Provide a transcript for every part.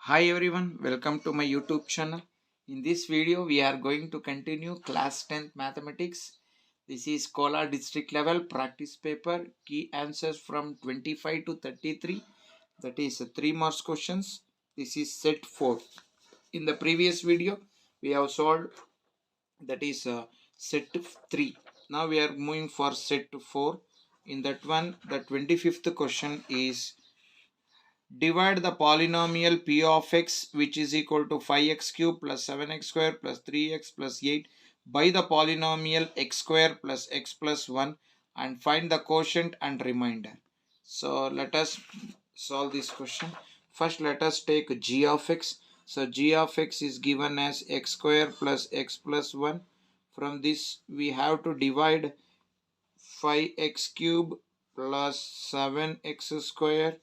Hi everyone, welcome to my YouTube channel. In this video, we are going to continue class 10th mathematics. This is Kolar district level practice paper. Key answers from 25 to 33. That is 3 marks questions. This is set 4. In the previous video, we have solved that is set 3. Now we are moving for set 4. In that one, the 25th question is divide the polynomial p of x which is equal to 5x cube plus 7x square plus 3x plus 8 by the polynomial x square plus x plus 1 and find the quotient and remainder. So let us solve this question. First let us take g of x. So g of x is given as x square plus x plus 1. From this we have to divide 5x cube plus 7x square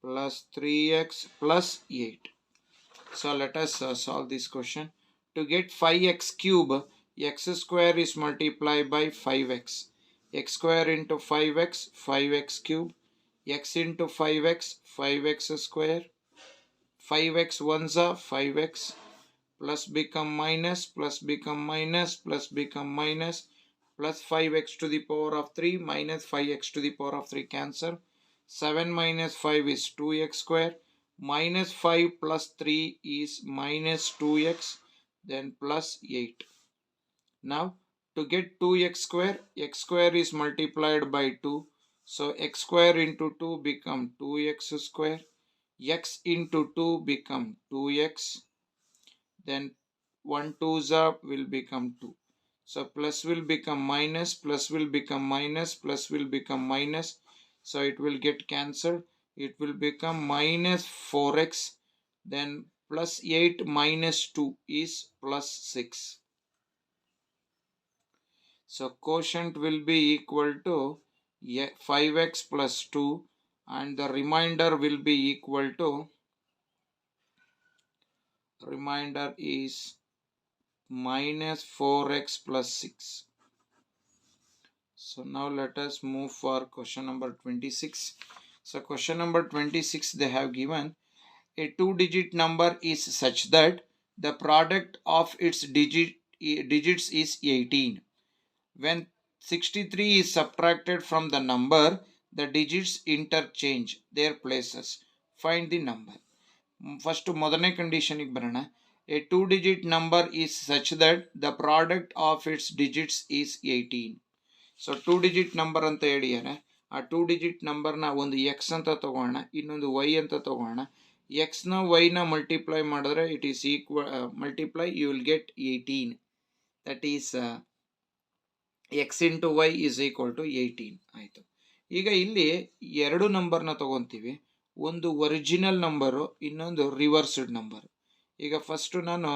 plus 3x plus 8. So let us solve this question. To get 5x cube, x square is multiplied by 5x. X square into 5x, 5x cube. X into 5x, 5x square. 5x ones are 5x. Plus become minus, plus become minus, plus become minus. Plus 5x to the power of 3 minus 5x to the power of 3 cancel. 7 minus 5 is 2x square. Minus 5 plus 3 is minus 2x. Then plus 8. Now to get 2x square is multiplied by 2. So x square into 2 become 2x square. X into 2 become 2x. Then 1 2's up will become 2. So plus will become minus, plus will become minus, plus will become minus. So it will get cancelled. It will become minus 4x. Then plus 8 minus 2 is plus 6. So quotient will be equal to 5x plus 2 and the remainder will be equal to, remainder is minus 4x plus 6. So now let us move for question number 26. So question number 26, they have given a 2-digit number is such that the product of its digits is 18. When 63 is subtracted from the number, the digits interchange their places. Find the number. First ಮೊದಲನೇ condition ಗೆ ಬರೋಣ. A 2-digit number is such that the product of its digits is 18. So 2-digit number ಅಂತ ಹೇಳಿಯಾರೆ. ಆ 2-digit ನಂಬರ್ನ ಒಂದು X ಅಂತ ತಗೋಣ, ಇನ್ನೊಂದು ವೈ ಅಂತ ತಗೋಣ. ಎಕ್ಸ್ನ ವೈನ ಮಲ್ಟಿಪ್ಲೈ ಮಾಡಿದ್ರೆ it is equal, multiply you will get 18. That is x into y is equal to 18 ಆಯಿತು. ಈಗ ಇಲ್ಲಿ ಎರಡು ನಂಬರ್ನ ತಗೊತೀವಿ. ಒಂದು ಒರಿಜಿನಲ್ ನಂಬರು, ಇನ್ನೊಂದು ರಿವರ್ಸ್ಡ್ ನಂಬರ್. ಈಗ ಫಸ್ಟು ನಾನು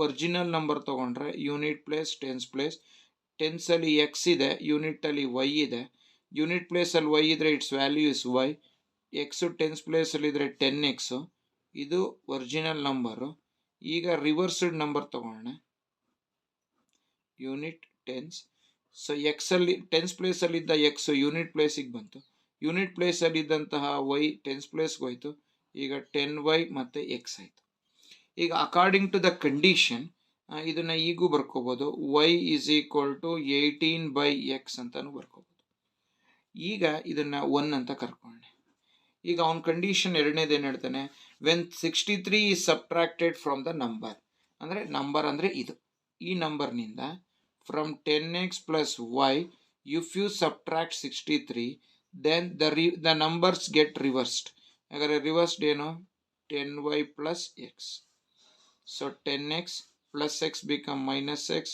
ಒರಿಜಿನಲ್ ನಂಬರ್ ತಗೊಂಡ್ರೆ ಯೂನಿಟ್ ಪ್ಲೇಸ್ ಟೆನ್ಸ್ ಪ್ಲೇಸ್. ಟೆನ್ಸಲ್ಲಿ ಎಕ್ಸ್ ಇದೆ, ಯೂನಿಟಲ್ಲಿ ವೈ ಇದೆ. ಯೂನಿಟ್ ಪ್ಲೇಸಲ್ಲಿ ವೈ ಇದ್ರೆ its value is y. X tens ಪ್ಲೇಸಲ್ಲಿ ಇದ್ರೆ 10x. ಇದು ಒರಿಜಿನಲ್ ನಂಬರು. ಈಗ ರಿವರ್ಸ್ಡ್ ನಂಬರ್ ತಗೋಣ, ಯೂನಿಟ್ ಟೆನ್ಸ್. ಸೊ ಎಕ್ಸಲ್ಲಿ ಟೆನ್ಸ್ ಪ್ಲೇಸಲ್ಲಿದ್ದ ಎಕ್ಸ್ ಯೂನಿಟ್ ಪ್ಲೇಸಿಗೆ ಬಂತು. ಯೂನಿಟ್ ಪ್ಲೇಸಲ್ಲಿ ಇದ್ದಂತಹ ವೈ ಟೆನ್ಸ್ ಪ್ಲೇಸ್ಗೆ ಹೋಯ್ತು. ಈಗ 10y ಮತ್ತು ಎಕ್ಸ್ ಆಯಿತು. ಈಗ ಅಕಾರ್ಡಿಂಗ್ ಟು ದ ಕಂಡೀಷನ್ ಇದನ್ನು ಈಗೂ ಬರ್ಕೋಬೋದು, y is equal to 18/x ಅಂತಲೂ ಬರ್ಕೋಬೋದು. ಈಗ ಇದನ್ನು 1 ಅಂತ ಕರ್ಕೊಳ್ಳೋಣ. ಈಗ ಅವನ ಕಂಡೀಷನ್ ಎರಡನೇದೇನು ಹೇಳ್ತಾನೆ, when 63 is subtracted from the number. ಅಂದರೆ ನಂಬರ್ ಅಂದರೆ ಇದು, ಈ ನಂಬರ್ನಿಂದ from 10x plus y if you subtract 63 then the numbers get reversed. ಹಾಗಾದರೆ ರಿವರ್ಸ್ಡ್ ಏನು, 10y plus x. So 10x plus x become minus x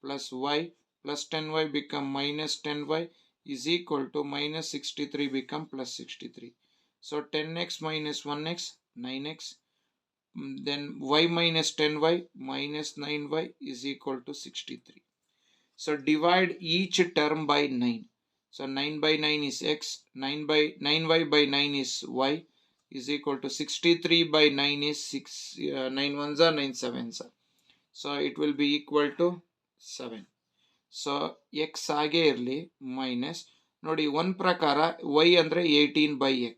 plus y plus 10y become minus 10y is equal to minus 63 become plus 63. So 10x minus 1x 9x. Then y minus 10y minus 9y is equal to 63. So divide each term by 9. So 9/9 is x, 9y by 9 is y is equal to 63/9 is 6, 9 ones are 9 sevens are. So it will be equal to 7. So x ಹಾಗೆ ಇರಲಿ minus ನೋಡಿ, ಒಂದು ಪ್ರಕಾರ y ಅಂದರೆ 18/x.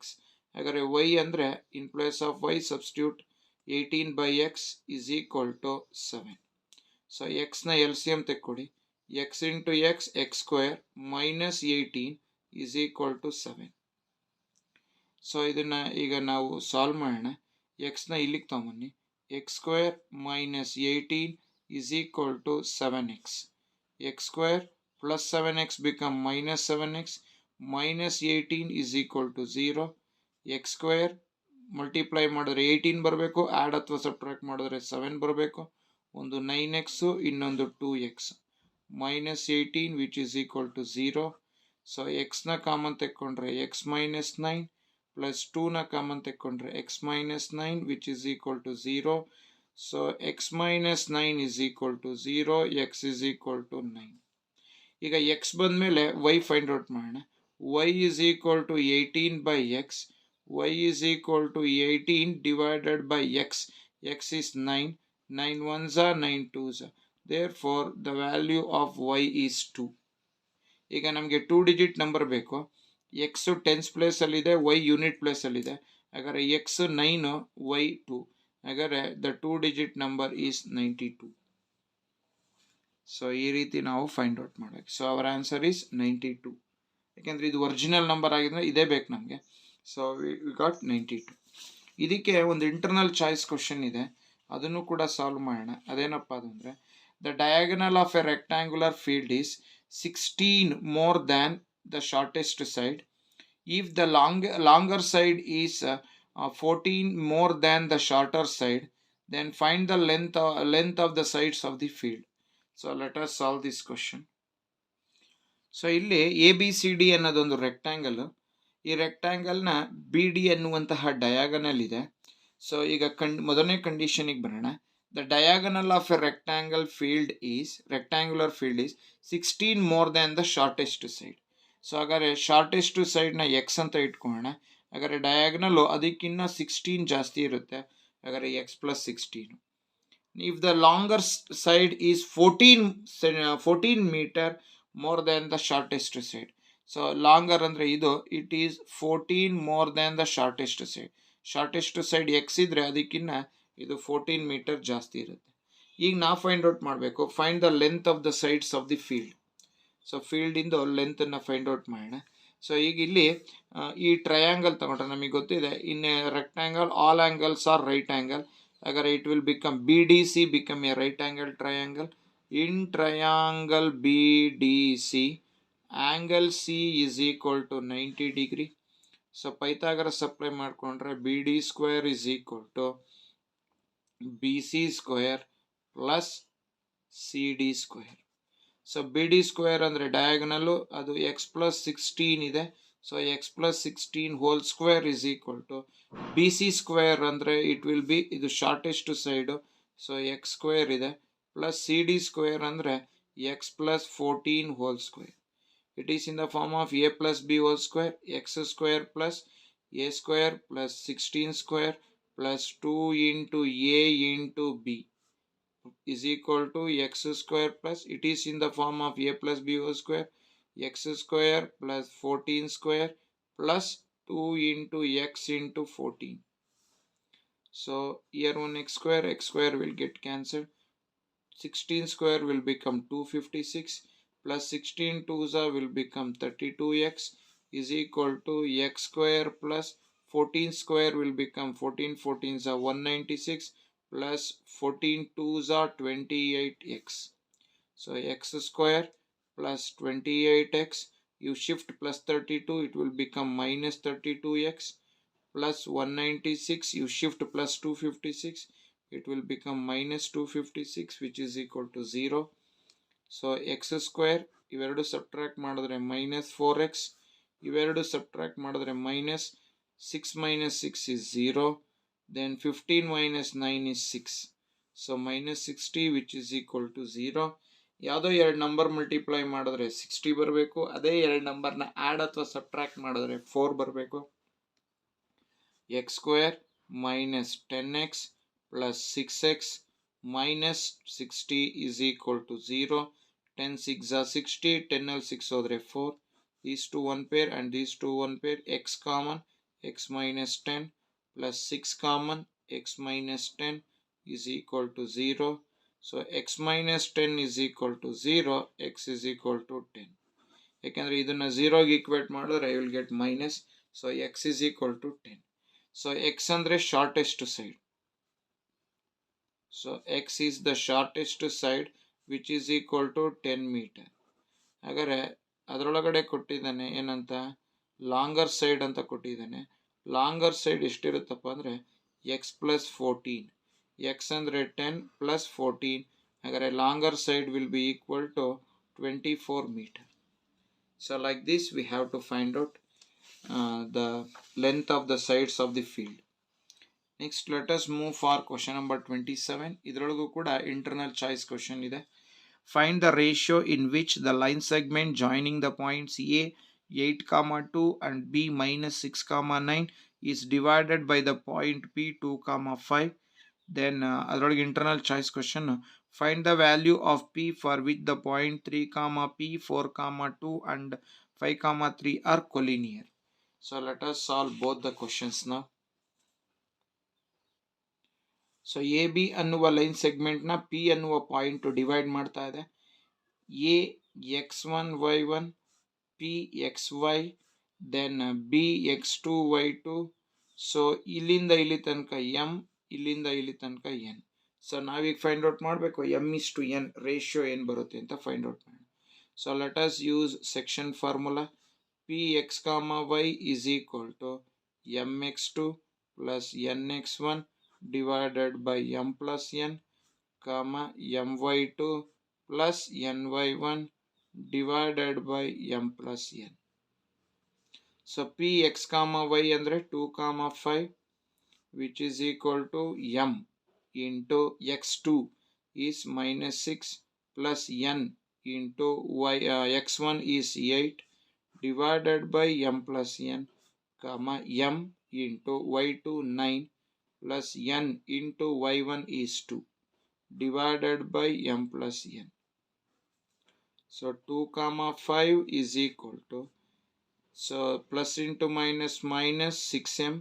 ಹಾಗಾದರೆ y ಅಂದರೆ in place of y substitute 18 by x is equal to 7. So x na LCM ತೆಕ್ಕೊಡಿ. x into x, x square minus 18 is equal to 7. So ಇದನ್ನ ಈಗ ನಾವು ಸಾಲ್ವ್ ಮಾಡೋಣ. x ನ ಇಲ್ಲಿಗೆ ತಗೊಂಬನ್ನಿ. x square minus 18 is equal to 7x. x square plus 7x become minus 7x. Minus 18 is equal to 0. x square multiply ಮಾಡಿದ್ರೆ 18 ಬರಬೇಕು, add ಅಥವಾ subtract ಮಾಡಿದ್ರೆ 7 ಬರಬೇಕು. ಒಂದು 9x ಇನ್ನೊಂದು 2x. Minus 18 which is equal to 0. So ಎಕ್ಸ್ನ common ತೆಕ್ಕೊಂಡ್ರೆ x minus 9 plus 2ನ ಕಾಮನ್ ತೆಕ್ಕೊಂಡ್ರೆ x minus 9 which is equal to 0. So x minus 9 is equal to 0, x is equal to 9. ಈಗ x ಬಂದಮೇಲೆ y ಫೈಂಡ್ ಔಟ್ ಮಾಡೋಣ. y is equal to 18 by x. y is equal to 18 divided by x. x is 9. 9 ones are 9 twos. Therefore the value of y is 2. ಈಗ ನಮಗೆ 2 digit number ಬೇಕು. X tends place ಅಲ್ಲಿದೆ, Y unit place ಅಲ್ಲಿದೆ. ಹಾಗಾದ್ರೆ X 9, Y 2. ಹಾಗಾದ್ರೆ the 2 digit number is 92. So ಈ ರೀತಿ ನಾವು ಫೈಂಡ್ ಔಟ್ ಮಾಡಬೇಕು. So our answer is 92. ಯಾಕೆಂದ್ರೆ ಇದು ಒರಿಜಿನಲ್ ನಂಬರ್ ಆಗಿದ್ರೆ ಇದೇ ಬೇಕು ನಮಗೆ. So we got 92. ಇದಕ್ಕೆ ಒಂದು ಇಂಟರ್ನಲ್ ಚಾಯ್ಸ್ ಕ್ವಶನ್ ಇದೆ, ಅದನ್ನು ಕೂಡ ಸಾಲ್ವ್ ಮಾಡೋಣ. ಅದೇನಪ್ಪ ಅದಂದ್ರೆ the diagonal of A rectangular field is 16 more than the shortest side. If the longer side is 14 more than the shorter side, then find the length of the sides of the field. So let us solve this question. So ಇಲ್ಲಿ ABCD ಅನ್ನೋದೊಂದು rectangle. ಈ ರೆಕ್ಟಾಂಗಲ್ನ BD ಅನ್ನುವಂತಹ diagonal ಇದೆ. So ಈಗ ಮೊದಲನೇ ಕಂಡೀಷನಿಗೆ ಬರೋಣ. The diagonal of a rectangular field is 16 more than the shortest side. So ಹಾಗಾದ್ರೆ shortest ಸೈಡ್ನ ಎಕ್ಸ್ ಅಂತ ಇಟ್ಕೊಳ್ಳೋಣ. ಹಾಗಾದ್ರೆ ಡಯಾಗನಲ್ಲು ಅದಕ್ಕಿಂತ 16 ಜಾಸ್ತಿ ಇರುತ್ತೆ. ಹಾಗಾದ್ರೆ x plus 16. If the longer side is 14 metre more than the shortest side. So longer ಅಂದರೆ ಇದು, it is 14 more than the shortest side. Shortest side x ಇದ್ರೆ ಅದಕ್ಕಿಂತ ಇದು 14 ಮೀಟರ್ ಜಾಸ್ತಿ ಇರುತ್ತೆ. ಈಗ ನಾವು ಫೈಂಡ್ ಔಟ್ ಮಾಡಬೇಕು, find the length of the sides of the field. So ಫೀಲ್ಡಿಂದು ಲೆಂತನ್ನು ಫೈಂಡ್ ಔಟ್ ಮಾಡೋಣ. ಸೊ ಈಗ ಇಲ್ಲಿ ಈ ಟ್ರಯಾಂಗಲ್ ತಗೊಂಡ್ರೆ ನಮಗೆ ಗೊತ್ತಿದೆ, in a rectangle all angles are right angle. ಹಾಗಾದ್ರೆ it will become BDC become a right angle triangle. In triangle BDC angle C is equal to 90 degree. So Pythagoras apply ಮಾಡಿಕೊಂಡ್ರೆ BD square is equal to BC square plus CD square. So BD square ಅಂದರೆ diagonal, ಅದು x plus 16 ಇದೆ. So x plus 16 whole square is equal to BC square ಅಂದರೆ it will be, ಇದು shortest side, so x square ಇದೆ, plus CD square ಅಂದರೆ x plus 14 whole square. It is in the form of a plus b whole square, x square plus a square plus 16 square plus 2 into a into b is equal to x square plus, it is in the form of a plus b whole square, x square plus 14 square plus 2 into x into 14. So here one x square will get cancelled. 16 square will become 256 plus 16 twos will become 32x is equal to x square plus 14 square will become 14 14s are 196 plus 14 twos are 28x. So x square plus 28x, you shift plus 32, it will become minus 32x plus 196, you shift plus 256, it will become minus 256 which is equal to 0. So X square ಇವೆರಡು subtract ಮಾಡಿದ್ರೆ minus 4x, ಇವೆರಡು subtract ಮಾಡಿದ್ರೆ minus 6 minus 6 is 0. Then 15 minus 9 is 6. So minus 60 which is equal to 0. ಯಾವುದೋ ಎರಡು number multiply ಮಾಡಿದ್ರೆ 60 ಬರಬೇಕು, ಅದೇ ಎರಡು ನಂಬರ್ನ ಆ್ಯಡ್ ಅಥವಾ ಸಬ್ಟ್ರಾಕ್ಟ್ ಮಾಡಿದ್ರೆ 4 ಬರಬೇಕು. X square minus 10x plus 6x minus 60 is equal to 0. 10 6 are 60, 10 al 6 ಹೋದ್ರೆ 4. These two one pair and these two one pair. X common, x minus 10 plus 6 common, x minus 10 is equal to 0. So x minus 10 is equal to 0, x is equal to 10. ಯಾಕಂದ್ರೆ ಇದನ್ನ 0 ಗೆ equate ಮಾಡಿದ್ರೆ I will get minus. So x is equal to 10. So x ಅಂದ್ರೆ shortest side. So x is the shortest side which is equal to 10 meter. ಹಾಗಾದ್ರೆ ಅದರೊಳಗಡೆ ಕೊಟ್ಟಿದ್ದಾನೆ ಏನಂತ longer side ಅಂತ ಕೊಟ್ಟಿದ್ದಾನೆ. ಲಾಂಗರ್ ಸೈಡ್ ಎಷ್ಟಿರುತ್ತಪ್ಪ ಅಂದರೆ x plus 14. x ಅಂದರೆ 10 plus 14. ಹಾಗಾದ್ರೆ longer side will be equal to 24 meter. So like this we have to find out the length of the sides of the field. Next let us move for question number 27. ಇದರೊಳಗೂ ಕೂಡ internal choice question ಇದೆ. Find the ratio in which the line segment joining the points A 8,2 and B minus 6,9 is divided by the point P 2,5. Then ಅದರೊಳಗೆ internal choice question, find the value of P for which the point 3, P 4,2 and 5,3 are collinear. So let us solve both the questions now. So A B ಅನ್ನುವ line ಸೆಗ್ಮೆಂಟ್ನ P ಅನ್ನುವ point divide ಮಾಡ್ತಾ ಇದೆ. A x1 y1 P x y then B x2 y2. So ಇಲ್ಲಿಂದ ಇಲ್ಲಿ ತನಕ m, ಇಲ್ಲಿಂದ ಇಲ್ಲಿ ತನಕ ಎನ್. ಸೊ ನಾವೀಗ ಫೈಂಡ್ ಔಟ್ ಮಾಡಬೇಕು m is to n ratio ಏನು ಬರುತ್ತೆ ಅಂತ ಫೈಂಡ್ ಔಟ್ ಮಾಡಿ. So let us use section formula. P x comma y is equal to m x2 plus n x1 divided by m plus n, comma my2 plus ny1 divided by m plus n. So px comma y andre 2, 5 which is equal to m into x2 is minus 6 plus n into y x1 is 8 divided by m plus n, comma m into y2 9 plus n into y1 is 2 divided by m plus n. So 2, 5 is equal to, so plus into minus minus 6m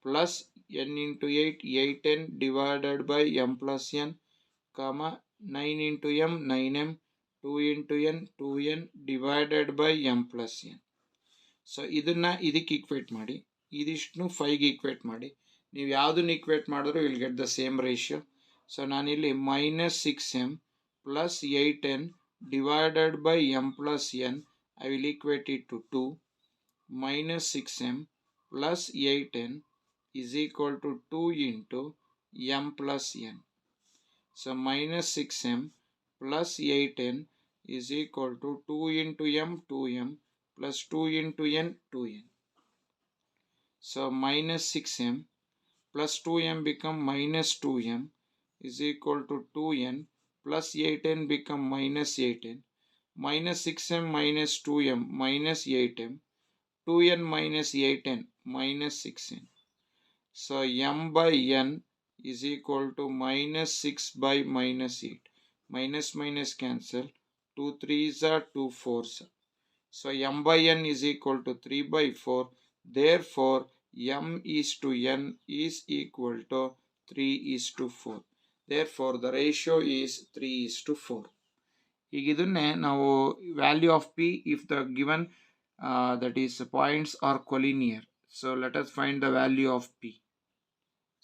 plus n into 8, 8n divided by m plus n, comma 9 into m, 9m, 2 into n, 2n divided by m plus n. So ಇದನ್ನ ಇದಕ್ಕೆ equate ಮಾಡಿ, ಇದಿಷ್ಟು 5ಗೆ equate ಮಾಡಿ. ನೀವು ಯಾವುದನ್ನು equate ಮಾಡಿದ್ರು will get the same ratio. So ನಾನಿಲ್ಲಿ minus 6m plus 8n divided by m plus n, I will equate it to 2. Minus 6m plus 8n is equal to 2 into m plus n. So minus 6m plus 8n is equal to 2 into m, 2m plus 2 into n, 2n. So minus 6m plus 2m become minus 2m is equal to 2n plus 8n become minus 8n. Minus 6m minus 2m minus 8m. 2n minus 8n minus 6n. So m by n is equal to minus 6 by minus 8. Minus minus cancel. 2 3s are 2 4s. So m by n is equal to 3 by 4. Therefore m is to n is equal to 3 is to 4. Therefore the ratio is 3 is to 4. ಈಗ ಇದನ್ನೇ ನಾವು value of P if the given that is points are collinear. So let us find the value of p.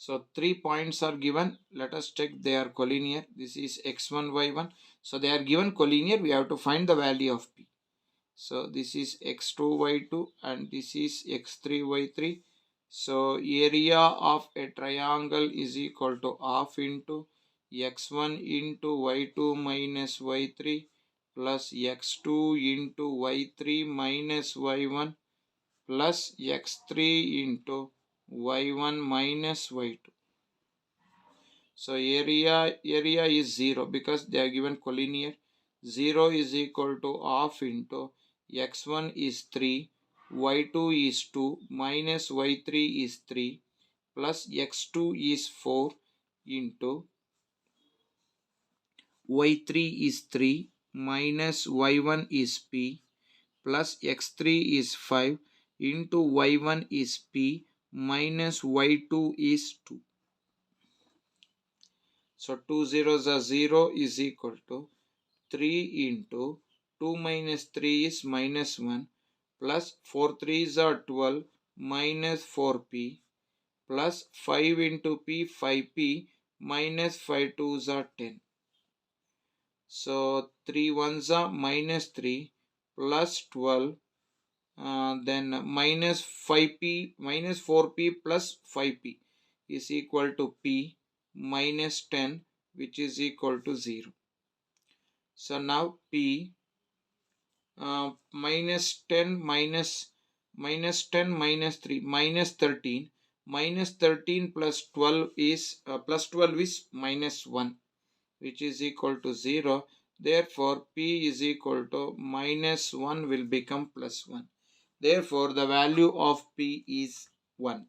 So 3 points are given. Let us check they are collinear. This is x1 y1. So they are given collinear. We have to find the value of p. So this is x2 y2 and this is x3 y3. So area of a triangle is equal to half into x1 into y2 minus y3 plus x2 into y3 minus y1 plus x3 into y1 minus y2. So area is 0 because they are given collinear. 0 is equal to half into x1 is 3, y2 is 2 minus y3 is 3 plus x2 is 4 into y3 is 3 minus y1 is p plus x3 is 5 into y1 is p minus y2 is 2. So 2 zeros are 0 is equal to 3 into 2 minus 3 is minus 1 plus 4 3s are 12 minus 4p plus 5 into p 5p minus 5 2s are 10. So 3 1s are minus 3 plus 12 then minus 5p minus 4p plus 5p is equal to p minus 10 which is equal to 0. So now p minus 10 minus 10 minus 3 minus 13 minus 13 plus 12 is plus 12 is minus 1 which is equal to 0. Therefore p is equal to minus 1 will become plus 1. Therefore the value of p is 1.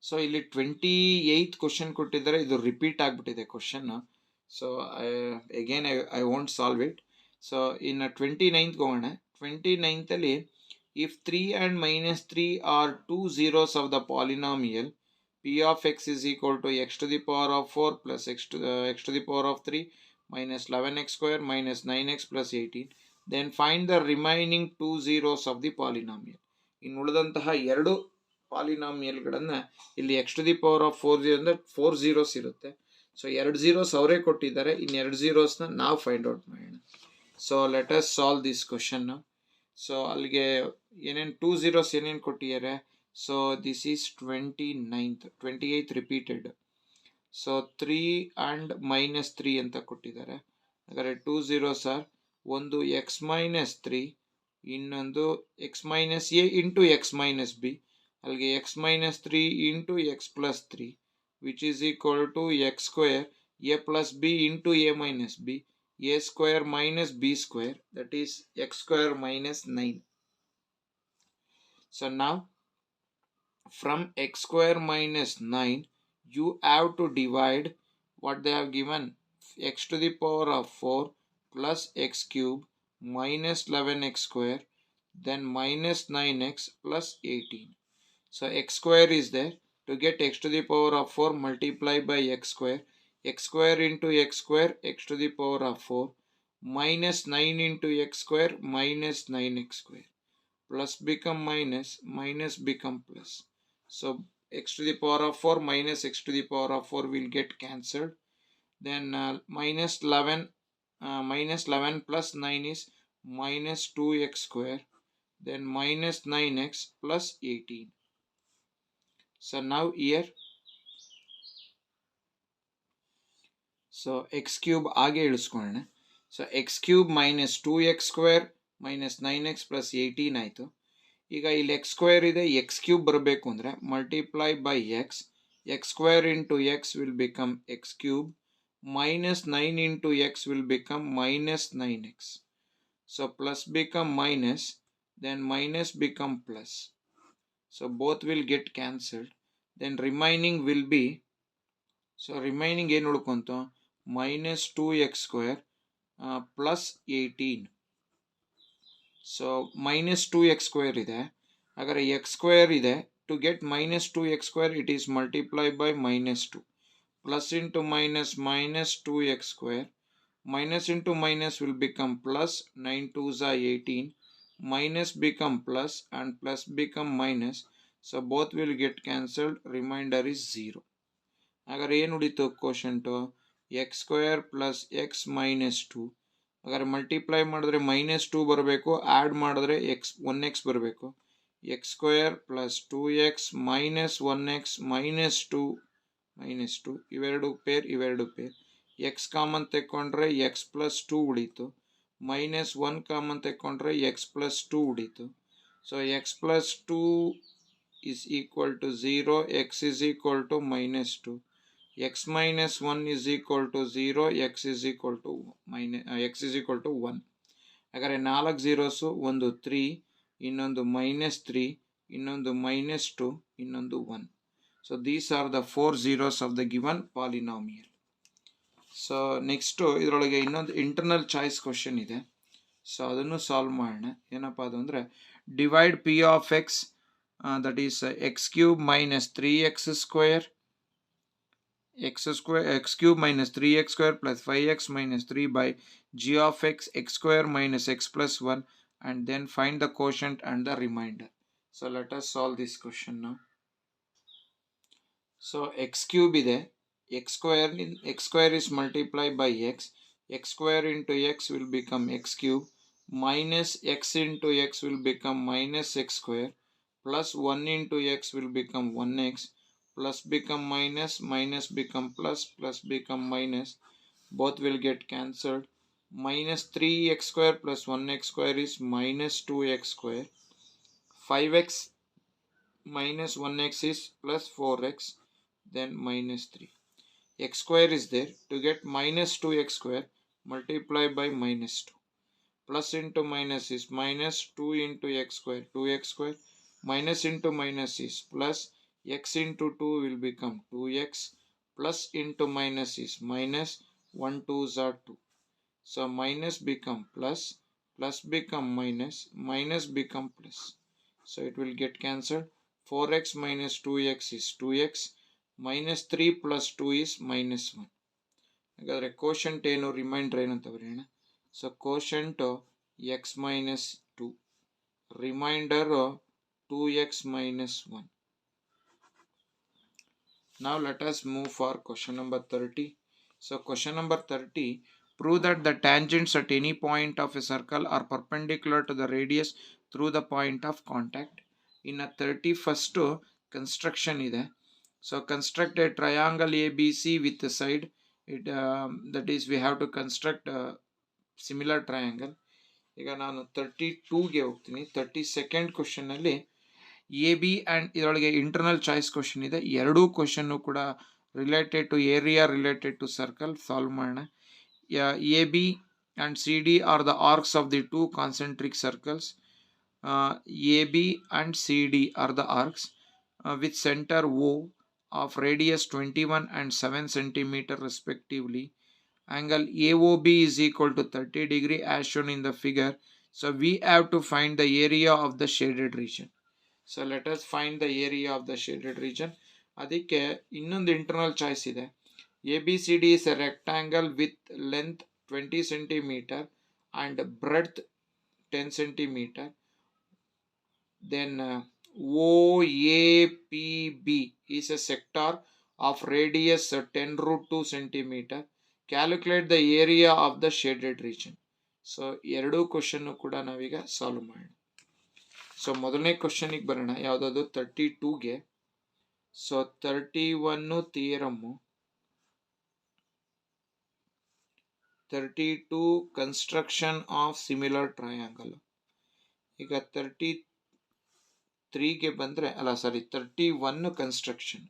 So ಇಲ್ಲಿ 28th question ಕೊಟ್ಟಿದ್ದಾರೆ, ಇದು repeat ಆಗಿಬಿಟ್ಟಿದೆ question. So again I won't solve it. So ಇನ್ನು 29th ಹೋಗೋಣ. 29th ಅಲ್ಲಿ if 3 and minus 3 are two zeros of the polynomial p of x is equal to x to the power of 4 plus x to the power of 3 minus 11x square minus 9x plus 18, then find the remaining two zeros of the polynomial. ಇನ್ನು ಉಳಿದಂತಹ ಎರಡು ಪಾಲಿನಾಮಿಯಲ್ಗಳನ್ನ ಇಲ್ಲಿ x to the power of 4 ಅಂದ್ರೆ 4 zeros ಇರುತ್ತೆ. So 2 zeros ಅವರೇ ಕೊಟ್ಟಿದ್ದಾರೆ, ಇನ್ನು 2 zeros ನಾವು ಫೈಂಡ್ ಔಟ್ ಮಾಡೋಣ. So let us solve this question. So ಅಲ್ಲಿಗೆ ಏನೇನು 2 zeros ಏನೇನು ಕೊಟ್ಟಿದ್ದಾರೆ. So this is 28th repeated. So 3 and minus 3 ಅಂತ ಕೊಟ್ಟಿದ್ದಾರೆ. ಹಾಗಾದ್ರೆ 2 zeros ಆರ್ ಒಂದು ಎಕ್ಸ್ ಮೈನಸ್ 3, ಇನ್ನೊಂದು x minus a into x minus b, ಅಲ್ಲಿಗೆ x minus 3 into x plus 3 which is equal to x square a plus b into a minus b, A square minus B square, that is X square minus 9. So ನಾವು from x square minus 9 you have to divide what they have given, x to the power of 4 plus x cube minus 11x square then minus 9x plus 18. So x square is there. To get x to the power of 4 multiply by x square into x square x to the power of 4 minus 9 into x square minus 9x square, plus become minus, minus become plus. So x to the power of 4 minus x to the power of 4 will get cancelled. Then minus 11 plus 9 is minus 2x square, then minus 9x plus 18. So now here, so x cube ಆಗೆ ಇಳಿಸ್ಕೊಳ್ಳೋಣ. So x cube minus 2x square minus 9x plus 18 ಆಯಿತು. ಈಗ ಇಲ್ಲಿ X square ಇದೆ, X cube ಬರಬೇಕು ಅಂದರೆ multiply by X, X square into X will become X cube minus 9 into x will become minus 9x. So plus become minus, then minus become plus. So both will get cancelled. Then remaining will be, so remaining ಏನು ಉಳ್ಕೊಂತು minus 2x square plus 18. So minus 2x square ಇದೆ, ಹಾಗಾದರೆ x square ಇದೆ. To get minus 2x square it is multiply by minus 2. Plus into minus minus 2x square, minus into minus will become plus, 9 2s are 18, minus become plus and plus become minus. So both will get cancelled, remainder is 0. ಹಾಗಾದರೆ ಏನು ಉಳಿತು ಕೋಶಂಟು, x square plus x minus 2. ಹಾಗಾದರೆ multiply ಮಾಡಿದ್ರೆ minus 2 ಬರಬೇಕು, add ಮಾಡಿದ್ರೆ1x ಬರಬೇಕು. x square plus 2x minus 1x minus 2 ಇವೆರಡು pair, x common ತೆಕ್ಕೊಂಡ್ರೆ x plus 2 ಉಳೀತು, ಮೈನಸ್ 1 ಕಾಮನ್ ತೆಕ್ಕೊಂಡ್ರೆ x ಪ್ಲಸ್ 2 ಉಳೀತು. So x plus 2 is equal to 0, x is equal to minus 2, x minus 1 is equal to 0, x is equal to 1. ಹಾಗಾದರೆ 4 zeros, ಒಂದು 3, ಇನ್ನೊಂದು minus 3, ಇನ್ನೊಂದು minus 2, ಇನ್ನೊಂದು 1. So these are the 4 zeros of the given polynomial. So next ಇದರೊಳಗೆ ಇನ್ನೊಂದು internal choice question ಇದೆ. So ಅದನ್ನು solve ಮಾಡೋಣ. ಏನಪ್ಪ ಅದು ಅಂದರೆ divide p of x, that is x cube minus 3x square x cube minus 3x square plus 5x minus 3 by g of x square minus x plus 1, and then find the quotient and the remainder. So let us solve this question now. So x cube ide, x square is multiplied by x square into x will become x cube, minus x into x will become minus x square, plus 1 into x will become 1x, plus become minus, minus become plus become minus, both will get cancelled. Minus 3x square plus 1x square is minus 2x square, 5x minus 1x is plus 4x, then minus 3. X square is there. To get minus 2x square, multiply by minus 2. Plus into minus is minus 2 into x square, 2x square. Minus into minus is plus, x into 2 will become 2x. Plus into minus is minus, 1 2s are 2. So minus become plus, plus become minus, minus become plus. So it will get cancelled. 4x minus 2x is 2x, minus 3 plus 2 is minus 1. ಹಾಗಾದರೆ quotient ಏನು, reminder ಏನು ಅಂತ ಬರೆಯೋಣ. So quotient x minus 2, remainder 2x minus 1. Now let us move for question number 30. So question number 30, prove that the tangents at any point of a circle are perpendicular to the radius through the point of contact. In a 31st construction ide. So construct a triangle ABC with the side. That is, we have to construct a similar triangle. ಈಗ ನಾನು 32ಗೆ ಹೋಗ್ತೀನಿ. 32nd question ಅಲ್ಲಿ A B and ಇದರೊಳಗೆ internal choice question ಇದೆ. ಎರಡೂ ಕ್ವಶನ್ನು ಕೂಡ related to area, related to circle. Solve ಮಾಡೋಣ. A B and C D are the arcs of the two concentric circles. A B and C D are the arcs with centre O of radius 21 and 7 centimeter respectively. Angle AOB is equal to 30 degree as shown in the figure. So we have to find the area of the shaded region. So let us find the area of the shaded region. ಅದಕ್ಕೆ ಇನ್ನೊಂದು internal choice ಇದೆ. ABCD is a rectangle with length 20 centimeter and breadth 10 centimeter. Then OAPB is a sector of radius 10 root 2 centimeter. Calculate the area of the shaded region. So ಎರಡೂ ಕ್ವಶನ್ನು ಕೂಡ ನಾವೀಗ solve ಮಾಡೋಣ. So ಮೊದಲನೇ ಕ್ವಶನಿಗೆ ಬರೋಣ. ಯಾವುದಾದ್ರು 32ಗೆ. So 31 theorem, 32 construction of similar triangle. ಈಗ 33ಗೆ ಬಂದರೆ, 31 ಕನ್ಸ್ಟ್ರಕ್ಷನ್,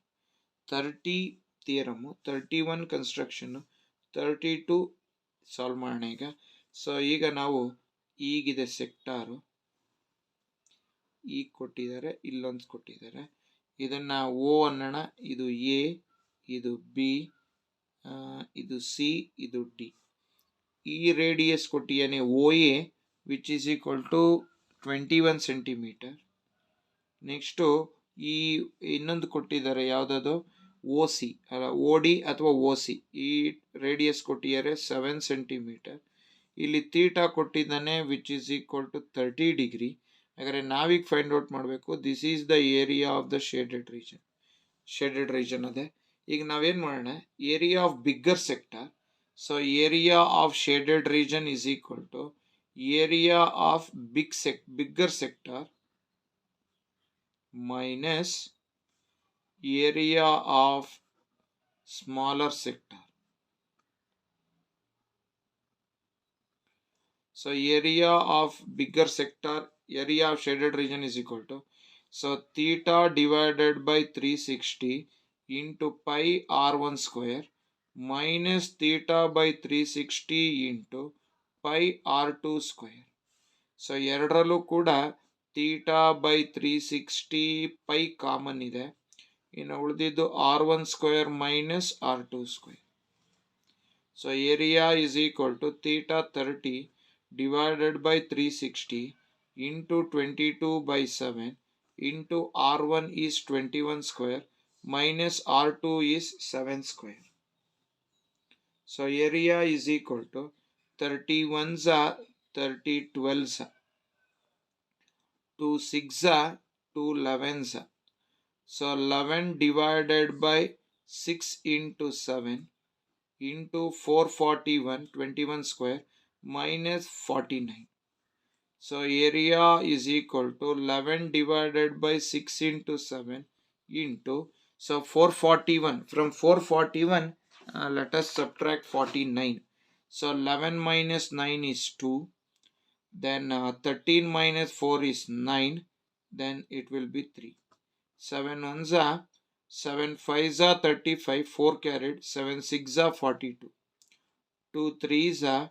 30 ಥಿಯರಮ್ಮು, 31 ಕನ್ಸ್ಟ್ರಕ್ಷನ್ನು, 32 ಸಾಲ್ವ್ ಮಾಡೋಣ ಈಗ. ಸೊ ಈಗ ನಾವು ಈಗಿದೆ ಸೆಕ್ಟಾರು, ಈಗ ಕೊಟ್ಟಿದ್ದಾರೆ, ಇಲ್ಲೊಂದು ಕೊಟ್ಟಿದ್ದಾರೆ. ಇದನ್ನ O ಅನ್ನೋಣ. ಇದು ಎ, ಇದು ಬಿ, ಇದು ಸಿ, ಇದು ಡಿ. ಈ ರೇಡಿಯಸ್ ಕೊಟ್ಟಿಯಾನೆ OA which is equal to 21 centimetre. Next ಈ ಇನ್ನೊಂದು ಕೊಟ್ಟಿದ್ದಾರೆ, ಯಾವುದದು OC ಅಲ್ಲ, OD ಅಥವಾ OC. ಈ ರೇಡಿಯಸ್ ಕೊಟ್ಟಿದ್ದಾರೆ 7 ಸೆಂಟಿಮೀಟರ್. ಇಲ್ಲಿ ಥೀಟಾ ಕೊಟ್ಟಿದ್ದಾನೆ which is equal to 30 degree. ಹಾಗಾದರೆ ನಾವೀಗ ಫೈಂಡ್ ಔಟ್ ಮಾಡಬೇಕು, this is the area of the shaded region. Shaded region ಅದೇ. ಈಗ ನಾವೇನು ಮಾಡೋಣ, area of bigger sector. So area of shaded region is equal to area of bigger sector minus area of smaller sector. So area of bigger sector, area of shaded region is equal to, so theta divided by 360 into pi r1 square minus theta by 360 into pi r2 square. So ಎರಡರಲ್ಲೂ ಕೂಡ theta by 360 pi common ಇದೆ. ಇನ್ನು ಉಳಿದಿದ್ದು r1 square minus r2 square. So area is equal to theta 30 divided by 360 into 22 by 7 into r1 is 21 square minus R2 is 7 square. So area is equal to 30 ones are 30 12s, 2 6 are 2 11s. So 11 divided by 6 into 7 into 441, 21 square minus 49. So area is equal to 11 divided by 6 into 7 into, so 441. From 441, let us subtract 49. So 11 minus 9 is 2. Then 13 minus 4 is 9. Then it will be 3. 7 ones are 7 5s are 35. 4 carried. 7 6 are 42. 2 3s are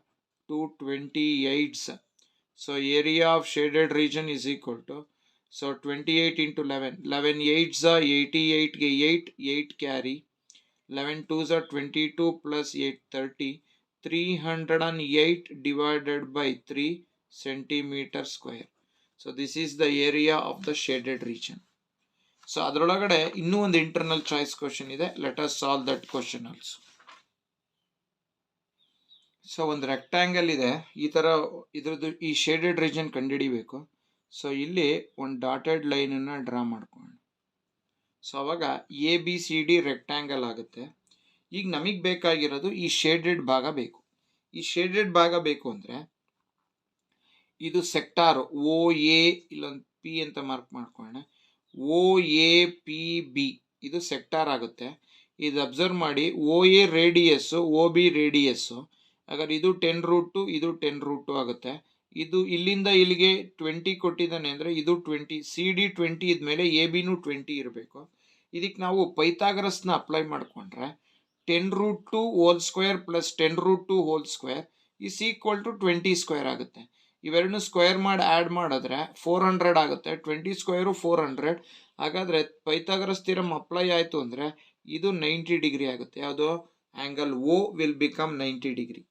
228s. So area of shaded region is equal to, so 28 into 11. 11 8s are 88, 8 carry. 11 2s are 22 plus 8 30. 308 divided by 3 centimeter square. So this is the area of the shaded region. So ಅದರೊಳಗಡೆ ಇನ್ನೂ ಒಂದು internal choice question ಇದೆ. Let us solve that question also. So ಒಂದು rectangle ಇದೆ, ಈ ತರ ಇದ್ರದ್ದು ಈ ಶೇಡೆಡ್ ರೀಜನ್ ಕಂಡುಹಿಡಿಬೇಕು. ಸೊ ಇಲ್ಲಿ ಒಂದು ಡಾಟೆಡ್ ಲೈನ್ ಅನ್ನ ಡ್ರಾ ಮಾಡ್ಕೊಳ್ಳೋಣ. ಸೊ ಅವಾಗ ABCD ರೆಕ್ಟ್ಯಾಂಗಲ್ ಆಗುತ್ತೆ. ಈಗ ನಮಗೆ ಬೇಕಾಗಿರೋದು ಈ ಶೇಡೆಡ್ ಭಾಗ ಬೇಕು. ಈ ಶೇಡೆಡ್ ಭಾಗ ಬೇಕು ಅಂದ್ರೆ ಇದು ಸೆಕ್ಟಾರ್ OA, ಇಲ್ಲೊಂದು P ಅಂತ ಮಾರ್ಕ್ ಮಾಡ್ಕೊಳ್ಳೋಣ. OAPB ಇದು ಸೆಕ್ಟಾರ್ ಆಗುತ್ತೆ. ಇದು ಅಬ್ಸರ್ವ್ ಮಾಡಿ, OA ರೇಡಿಯಸ್, OB ರೇಡಿಯಸ್. ಹಾಗಾದ್ರೆ ಇದು 10√2, ಇದು 10√2 ಆಗುತ್ತೆ. ಇದು ಇಲ್ಲಿಂದ ಇಲ್ಲಿಗೆ 20 ಕೊಟ್ಟಿದ್ದಾನೆ ಅಂದ್ರೆ ಇದು 20. CD 20 ಇದ್ಮೇಲೆ ABನೂ 20 ಇರಬೇಕು. ಇದಕ್ಕೆ ನಾವು ಪೈಥಾಗರಸ್ನ ಅಪ್ಲೈ ಮಾಡ್ಕೊಂಡ್ರೆ 10√2 whole square plus 10√2 whole square is equal to 20 square ಆಗುತ್ತೆ. ಇವೆರಡನ್ನು ಸ್ಕ್ವೇರ್ ಮಾಡಿ ಆ್ಯಡ್ ಮಾಡಿದ್ರೆ 400 ಆಗುತ್ತೆ. 20 ಸ್ಕ್ವೇರು 400. ಹಾಗಾದ್ರೆ ಪೈಥಾಗರಸ್ ಥಿಯರಮ್ ಅಪ್ಲೈ ಆಯಿತು ಅಂದರೆ ಇದು 90 ಡಿಗ್ರಿ ಆಗುತ್ತೆ. ಯಾವುದು? Angle O will become 90 degree.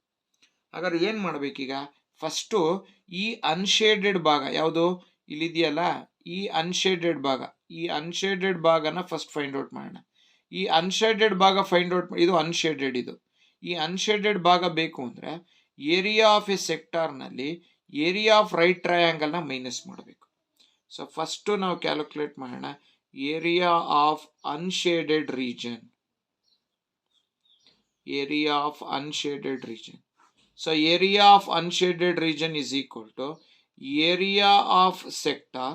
ಹಾಗಾದ್ರೆ ಏನು ಮಾಡಬೇಕೀಗ? ಫಸ್ಟು ಈ ಅನ್ಶೇಡೆಡ್ ಭಾಗ ಯಾವುದು ಇಲ್ಲಿದೆಯಲ್ಲ, ಈ ಅನ್ಶೇಡೆಡ್ ಭಾಗ, ಈ ಅನ್ಶೇಡೆಡ್ ಭಾಗನ ಫಸ್ಟ್ ಫೈಂಡ್ ಔಟ್ ಮಾಡೋಣ. ಈ ಅನ್ಶೇಡೆಡ್ ಭಾಗ ಫೈಂಡ್ ಔಟ್, ಇದು ಅನ್ಶೇಡೆಡ್, ಇದು ಈ ಅನ್ಶೇಡೆಡ್ ಭಾಗ ಬೇಕು ಅಂದರೆ ಏರಿಯಾ ಆಫ್ ಎ ಸೆಕ್ಟಾರ್ನಲ್ಲಿ ಏರಿಯಾ ಆಫ್ ರೈಟ್ ಟ್ರಯಾಂಗಲ್ನ ಮೈನಸ್ ಮಾಡಬೇಕು. ಸೊ ಫಸ್ಟು ನಾವು ಕ್ಯಾಲ್ಕುಲೇಟ್ ಮಾಡೋಣ area of unshaded region. Area of unshaded region. So area of unshaded region is equal to area of sector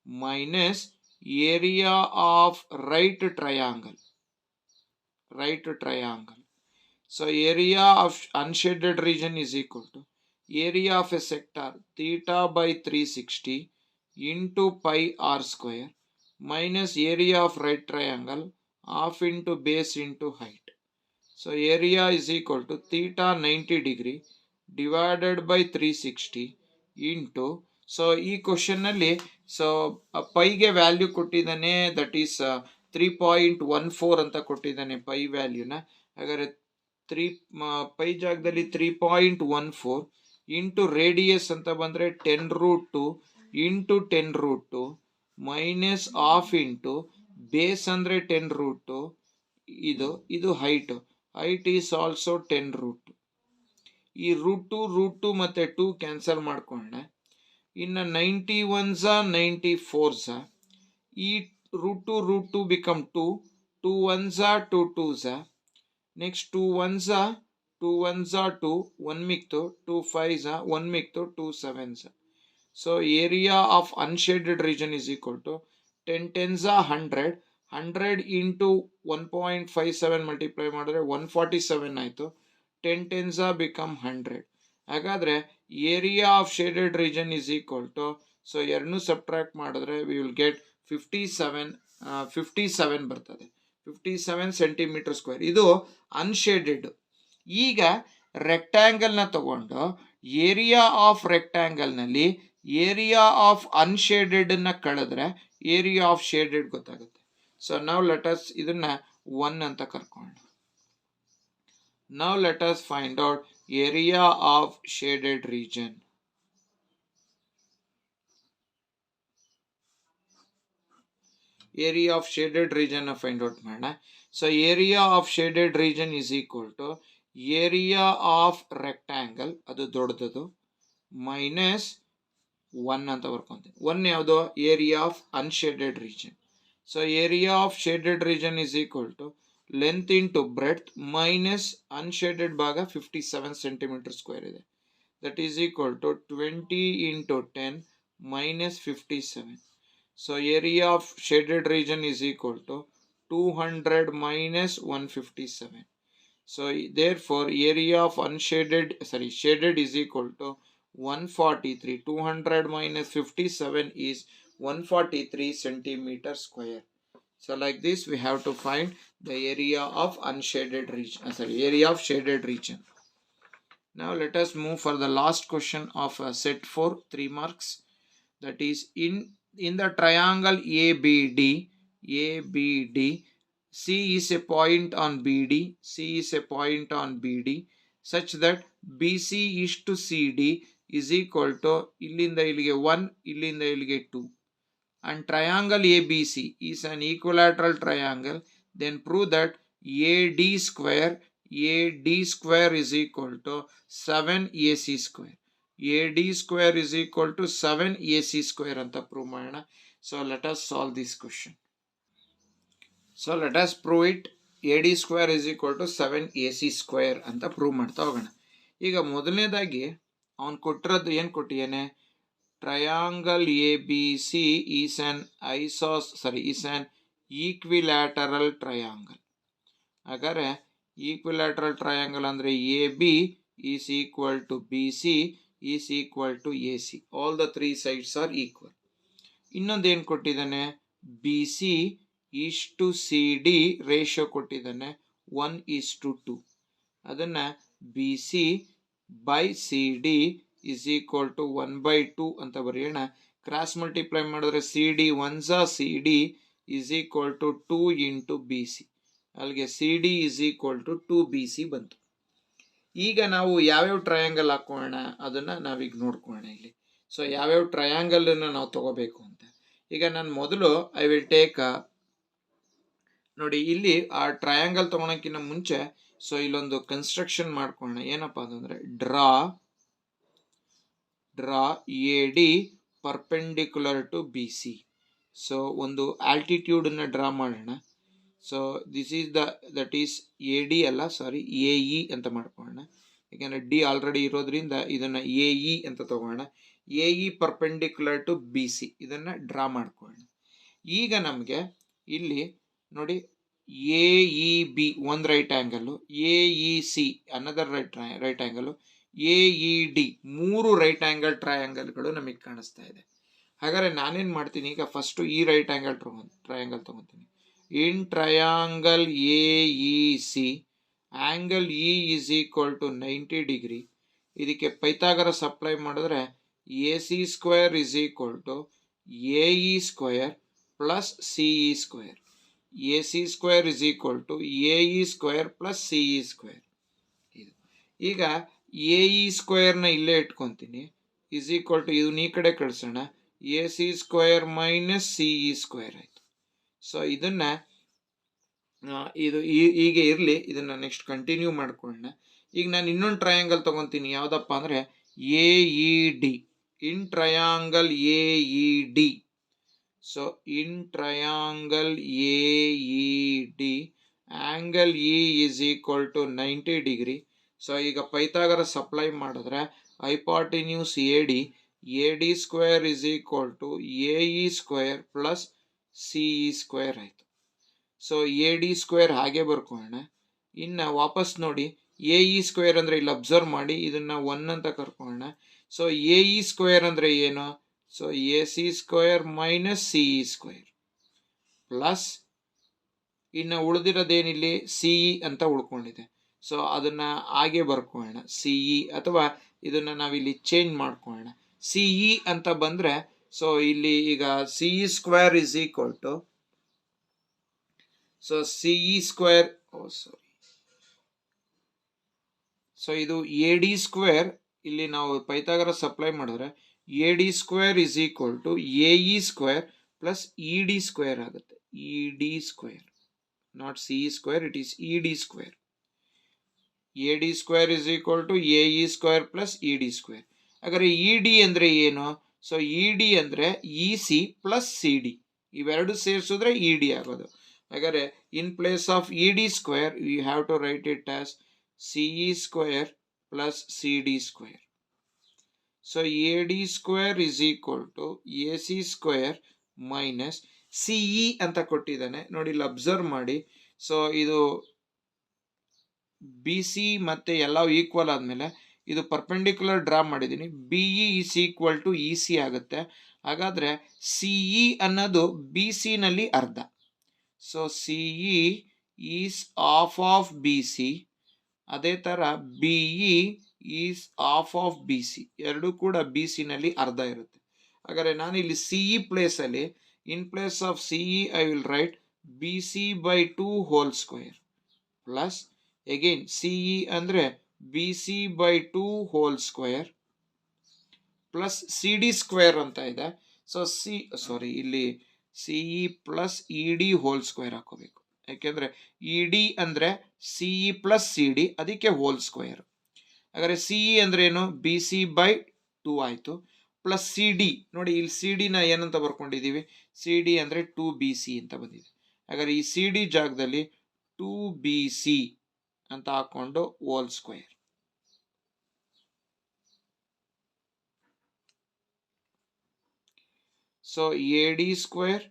minus area of right triangle. Right triangle. So area of unshaded region is equal to area of a sector theta by 360 into pi r square minus area of right triangle half into base into height. So area is equal to theta 90 degree divided by 360 into, so ಈ question ಅಲ್ಲಿ so ಪೈಗೆ value ಕೊಟ್ಟಿದ್ದಾನೆ, that is 3.14 ಅಂತ ಕೊಟ್ಟಿದ್ದಾನೆ pi ವ್ಯಾಲ್ಯೂನ. ಹಾಗಾದ್ರೆ pi ಜಾಗದಲ್ಲಿ 3.14 into radius ಅಂತ ಬಂದರೆ 10√2 into 10√2 minus half into base ಅಂದರೆ 10√2. ಇದು ಹೈಟು. height is also 10√2. ಈ √2 ಮತ್ತೆ 2 ಕ್ಯಾನ್ಸಲ್ ಮಾಡ್ಕೊಂಡೆ. ಇನ್ನು 91s 94s. ಈ √2 become 2. 2 1s 2 2s. Next 2 1s 2, 1 ಮಿಕ್ತು 2 5s 1 ಮಿಕ್ತು 2 7s. So area of unshaded region is equal to 10 10s 100. 100 into 1.57 multiply ಮಾಡಿದ್ರೆ 147 ಆಯಿತು. 10 10s ಬಿಕಮ್ 100. ಹಾಗಾದರೆ area of shaded region is equal to, so ಎರಡನ್ನೂ subtract ಮಾಡಿದ್ರೆ we will get 57 ಬರ್ತದೆ. 57 centimetre square. ಇದು unshaded. ಈಗ ರೆಕ್ಟ್ಯಾಂಗಲ್ನ ತಗೊಂಡು ಏರಿಯಾ ಆಫ್ ರೆಕ್ಟ್ಯಾಂಗಲ್ನಲ್ಲಿ ಏರಿಯಾ ಆಫ್ ಅನ್ಶೇಡೆಡನ್ನ ಕಳೆದ್ರೆ ಏರಿಯಾ ಆಫ್ ಶೇಡೆಡ್ ಗೊತ್ತಾಗುತ್ತೆ. ಸೊ ನಾವು ಲೆಟ್ ಅಸ್ ಇದನ್ನ 1 ಅಂತ ಕರ್ಕೊಳ್ಳೋಣ. Now let us find out area of shaded region. Area of shaded region find out ಮಾಡೋಣ. So area of shaded region is equal to area of rectangle, ಅದು ದೊಡ್ಡದು, minus 1 ಅಂತ ಬರ್ಕೊಂತೀನಿ. 1 ಯಾವುದು? Area of unshaded region. So area of shaded region is equal to length into breadth minus unshaded ಭಾಗ 57 centimetre square ಇದೆ. That is equal to 20 into 10 minus 57. So area of shaded region is equal to 200 minus 157. So therefore area of shaded is equal to 143. 200 minus 57 is 143 centimeter square. So like this we have to find the area of unshaded region, area of shaded region. Now let us move for the last question of set 4, 3 marks. That is in the triangle ABD, C is a point on BD, such that BC is to CD is equal to illinda ilige 1, illinda ilige 2. And triangle ABC is an equilateral triangle. Then prove that AD square is equal to 7 AC square. AD square is equal to 7 AC square anta prove ಮಾಡೋಣ. So let us solve this question. So let us prove it. AD square is equal to 7 AC square ಅಂತ prove ಮಾಡ್ತಾ ಹೋಗೋಣ. ಈಗ ಮೊದಲನೇದಾಗಿ ಅವನು ಕೊಟ್ಟಿರೋದು ಏನು ಕೊಟ್ಟಿಯಾನೆ? Triangle ABC is an equilateral triangle. ಹಾಗಾದ್ರೆ ಈಕ್ವಿಲ್ಯಾಟರಲ್ ಟ್ರಯಾಂಗಲ್ ಅಂದರೆ AB is equal to BC is equal to AC. All the three sides are equal. ಇನ್ನೊಂದು ಏನು ಕೊಟ್ಟಿದ್ದಾನೆ? BC is to CD ratio ಕೊಟ್ಟಿದ್ದಾನೆ 1:2. ಅದನ್ನು BC by CD is equal to 1/2 ಅಂತ ಬರೆಯೋಣ. Cross multiply ಮಾಡಿದ್ರೆ CD 1 CD is equal to 2 into BC. ಅಲ್ಲಿಗೆ CD is equal to 2BC ಬಂತು. ಈಗ ನಾವು ಯಾವ್ಯಾವ ಟ್ರಯಾಂಗಲ್ ಹಾಕೋಣ ಅದನ್ನು ನಾವೀಗ ನೋಡ್ಕೊಳ್ಳೋಣ ಇಲ್ಲಿ. ಸೊ ಯಾವ್ಯಾವ ಟ್ರಯಾಂಗಲನ್ನು ನಾವು ತಗೋಬೇಕು ಅಂತ. ಈಗ ನಾನು ಮೊದಲು ಐ ವಿಲ್ ಟೇಕ್ ನೋಡಿ ಇಲ್ಲಿ ಆ ಟ್ರಯಾಂಗಲ್ ತಗೊಳಕ್ಕಿಂತ ಮುಂಚೆ ಸೊ ಇಲ್ಲೊಂದು ಕನ್ಸ್ಟ್ರಕ್ಷನ್ ಮಾಡ್ಕೊಳ್ಳೋಣ. ಏನಪ್ಪ ಅಂತಂದರೆ draw AD perpendicular to BC. So ಒಂದು ಆಲ್ಟಿಟ್ಯೂಡನ್ನು ಡ್ರಾ ಮಾಡೋಣ. So this is that is AD ಅಲ್ಲ, AE ಅಂತ ಮಾಡ್ಕೊಳ್ಳೋಣ. ಯಾಕೆಂದರೆ D ಆಲ್ರೆಡಿ ಇರೋದ್ರಿಂದ ಇದನ್ನು AE ಅಂತ ತಗೋಣ. AE ಪರ್ಪೆಂಡಿಕ್ಯುಲರ್ ಟು BC ಇದನ್ನು ಡ್ರಾ ಮಾಡ್ಕೊಳ್ಳೋಣ. ಈಗ ನಮಗೆ ಇಲ್ಲಿ ನೋಡಿ AEB ಒಂದು right angle, AEC another right angle, AED 3 right angle ಟ್ರಯಾಂಗಲ್ಗಳು ನಮಗೆ ಕಾಣಿಸ್ತಾ ಇದೆ. ಹಾಗಾದರೆ ನಾನೇನು ಮಾಡ್ತೀನಿ, ಈಗ ಫಸ್ಟು ಈ ರೈಟ್ ಆ್ಯಂಗಲ್ ಟ್ರಯಾಂಗಲ್ ತೊಗೊತೀನಿ. In triangle AEC, angle E is equal to 90 degree. ಇದಕ್ಕೆ ಪೈಥಾಗರಸ್ ಅಪ್ಲೈ ಮಾಡಿದ್ರೆ AC square is equal to AE square plus CE square. AC square is equal to AE square plus CE square. ಈಗ AE ಸ್ಕ್ವೇರ್ನ ಇಲ್ಲೇ ಇಟ್ಕೊತೀನಿ is equal to ಇದನ್ನ ಈ ಕಡೆ ಕಳಿಸೋಣ, AC square minus CE square ಆಯಿತು. So ಇದನ್ನು ಇದು ಹೀಗೆ ಇರಲಿ, ಇದನ್ನು ನೆಕ್ಸ್ಟ್ ಕಂಟಿನ್ಯೂ ಮಾಡ್ಕೊಳ್ಳೋಣ. ಈಗ ನಾನು ಇನ್ನೊಂದು ಟ್ರಯಾಂಗಲ್ ತೊಗೊತೀನಿ. ಯಾವುದಪ್ಪ ಅಂದರೆ AED. In triangle AED. So in triangle AED angle E is equal to 90 degree. So ಈಗ ಪೈಥಾಗರಸ್ ಅಪ್ಲೈ ಮಾಡಿದ್ರೆ hypotenuse AD square is equal to AE square plus CE square ಆಯಿತು. So AD square ಹಾಗೆ ಬರ್ಕೊಳ್ಳೋಣ. ಇನ್ನು ವಾಪಸ್ ನೋಡಿ AE square ಅಂದರೆ ಇಲ್ಲಿ observe ಮಾಡಿ ಇದನ್ನು 1 ಅಂತ ಕರ್ಕೊಳ್ಳೋಣ. ಸೊ AE ಸ್ಕ್ವೇರ್ ಅಂದರೆ ಏನು? So AC square minus CE square plus ಇನ್ನು ಉಳಿದಿರೋದೇನಿಲ್ಲಿ CE ಅಂತ ಉಳ್ಕೊಂಡಿದೆ. ಸೊ ಅದನ್ನು ಹಾಗೆ ಬರ್ಕೊಳ್ಳೋಣ CE, ಅಥವಾ ಇದನ್ನು ನಾವಿಲ್ಲಿ ಚೇಂಜ್ ಮಾಡ್ಕೊಳ್ಳೋಣ. CE ಅಂತ ಬಂದರೆ ಸೊ ಇಲ್ಲಿ ಈಗ CE square is equal to so CE square so ಇದು AD ಸ್ಕ್ವೇರ್, ಇಲ್ಲಿ ನಾವು ಪೈಥಾಗರಸ್ ಅಪ್ಲೈ ಮಾಡಿದ್ರೆ AD square is equal to AE square plus ED square ಆಗುತ್ತೆ. ED square, not CE square, it is ED square. AD square is equal to AE square plus ED square. ಹಾಗಾದ್ರೆ ED ಅಂದ್ರೆ ಏನು? So ED ಅಂದ್ರೆ EC plus CD. ಇವೆರಡು ಸೇರಿಸಿದ್ರೆ ED ಆಗೋದು. ಹಾಗಾದ್ರೆ in place of ED square we have to write it as CE square plus CD square. So AD square is equal to AC square minus CE ಅಂತ ಕೊಟ್ಟಿದ್ದಾನೆ ನೋಡಿ, ಇಲ್ಲಿ observe ಮಾಡಿ. So ಇದು ಬಿ ಸಿ ಮತ್ತೆ ಎಲ್ಲವೂ ಈಕ್ವಲ್ ಆದಮೇಲೆ ಇದು ಪರ್ಪೆಂಡಿಕ್ಯುಲರ್ ಡ್ರಾ ಮಾಡಿದ್ದೀನಿ. B E is equal to E C ಆಗುತ್ತೆ. ಹಾಗಾದರೆ ಸಿ ಇ ಅನ್ನೋದು ಬಿ ಸಿನಲ್ಲಿ ಅರ್ಧ. So C E is half of B C, ಅದೇ ಥರ B E is half of B C, ಎರಡೂ ಕೂಡ ಬಿ ಸಿನಲ್ಲಿ ಅರ್ಧ ಇರುತ್ತೆ. ಹಾಗಾದರೆ ನಾನು ಇಲ್ಲಿ ಸಿ ಇ ಪ್ಲೇಸಲ್ಲಿ, in place of C E I will write B C by 2 hole square plus again CE ಅಂದ್ರೆ BC by 2 whole square plus CD square ಅಂತ ಇದೆ. ಸೊ ಇಲ್ಲಿ CE plus ED whole square ಹಾಕೋಬೇಕು, ಯಾಕೆಂದ್ರೆ ED ಅಂದ್ರೆ CE plus CD, ಅದಕ್ಕೆ whole square. ಹಾಗಾದ್ರೆ CE ಅಂದ್ರೆ ಏನು? BC by 2 ಆಯ್ತು, ಪ್ಲಸ್ CD. ನೋಡಿ ಇಲ್ಲಿ CD ನ ಏನಂತ ಬರ್ಕೊಂಡಿದೀವಿ? CD ಅಂದ್ರೆ 2BC ಅಂತ ಬಂದಿದೆ. ಹಾಗಾದ್ರೆ ಈ CD ಜಾಗದಲ್ಲಿ 2BC ಅಂತ ಹಾಕೊಂಡು whole square. So AD square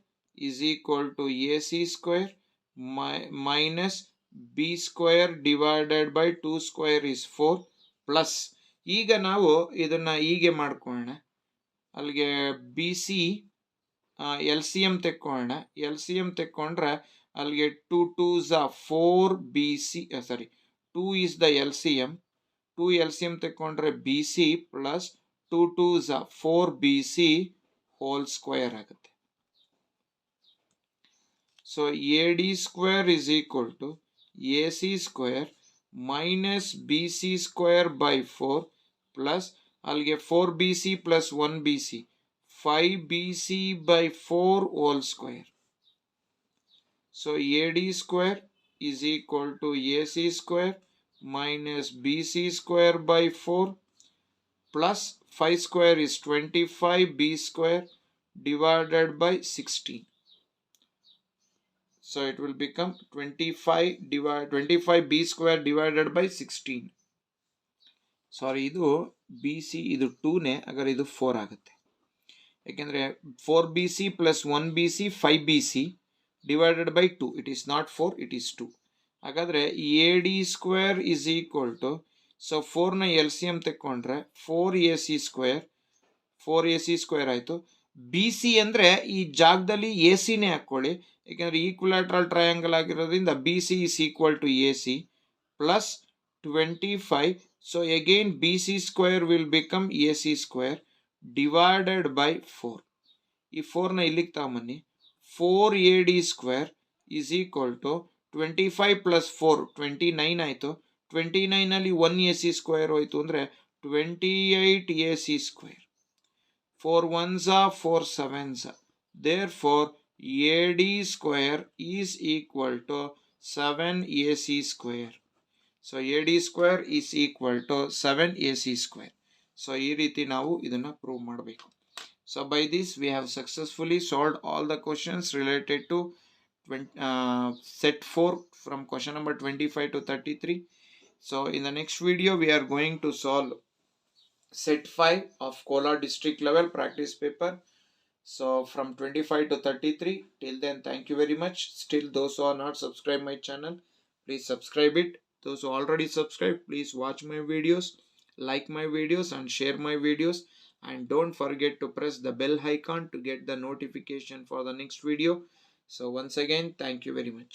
is equal to AC square minus B square divided by 2 square is 4 plus, ಈಗ ನಾವು ಇದನ್ನ ಹೀಗೆ ಮಾಡ್ಕೊಳ್ಳೋಣ. ಅಲ್ಲಿಗೆ B C L C M ತೆಕ್ಕೊಳ್ಳೋಣ. ಎಲ್ ಸಿ ಎಂ ತೆಕ್ಕೊಂಡ್ರೆ ಅಲ್ಲಿಗೆ 2 2s are 4 BC, sorry 2 is the LCM, 2 LCM ತೆಕ್ಕೊಂಡ್ರೆ BC plus 2 2s are 4 BC whole square ಆಗುತ್ತೆ. So AD square is equal to AC square minus BC square by 4 plus ಅಲ್ಲಿಗೆ 4 BC plus 1 BC 5 BC by 4 whole square. So AD square is equal to AC square minus BC square by 4 plus 5 square is 25 B square divided by 16. So it will become 25 B square divided by 16. Sorry, ಇದು BC ಇದು 2ನೇ, ಹಾಗಾದ್ರೆ ಇದು 4 ಆಗುತ್ತೆ. ಯಾಕೆಂದ್ರೆ 4BC plus 1BC 5BC divided by 2, it is not 4, it is 2. ಹಾಗಾದ್ರೆ AD square is equal to, so 4ನ LCM ತೆಕ್ಕೊಂಡ್ರೆ 4AC square ಆಯಿತು. BC ಅಂದರೆ ಈ ಜಾಗದಲ್ಲಿ ACನೇ ಹಾಕ್ಕೊಳ್ಳಿ, ಯಾಕೆಂದರೆ ಈಕ್ವಿಲ್ಯಾಟ್ರಲ್ ಟ್ರಯಾಂಗಲ್ ಆಗಿರೋದ್ರಿಂದ BC is equal to AC plus 25. So again BC square will become AC square divided by 4. ಈ 4ನ ಇಲ್ಲಿಗೆ ತಗೊಂಬನ್ನಿ. 4AD square is equal to 25 plus 4 29 ಆಯಿತು. 29 ಅಲ್ಲಿ 1AC square ಹೋಯಿತು ಅಂದರೆ 28AC square. 4 1s are 4 7s. Therefore AD square is equal to 7AC square. So AD square is equal to 7AC square. So ಈ ರೀತಿ ನಾವು ಇದನ್ನ ಪ್ರೂವ್ ಮಾಡಬೇಕು. So by this we have successfully solved all the questions related to set 4 from question number 25 to 33. So in the next video we are going to solve set 5 of Kolar district level practice paper. So from 25 to 33. Till then, thank you very much. Still, those who are not subscribed my channel, please subscribe it. Those who already subscribed, please watch my videos, like my videos and share my videos. And don't forget to press the bell icon to get the notification for the next video. So once again, thank you very much.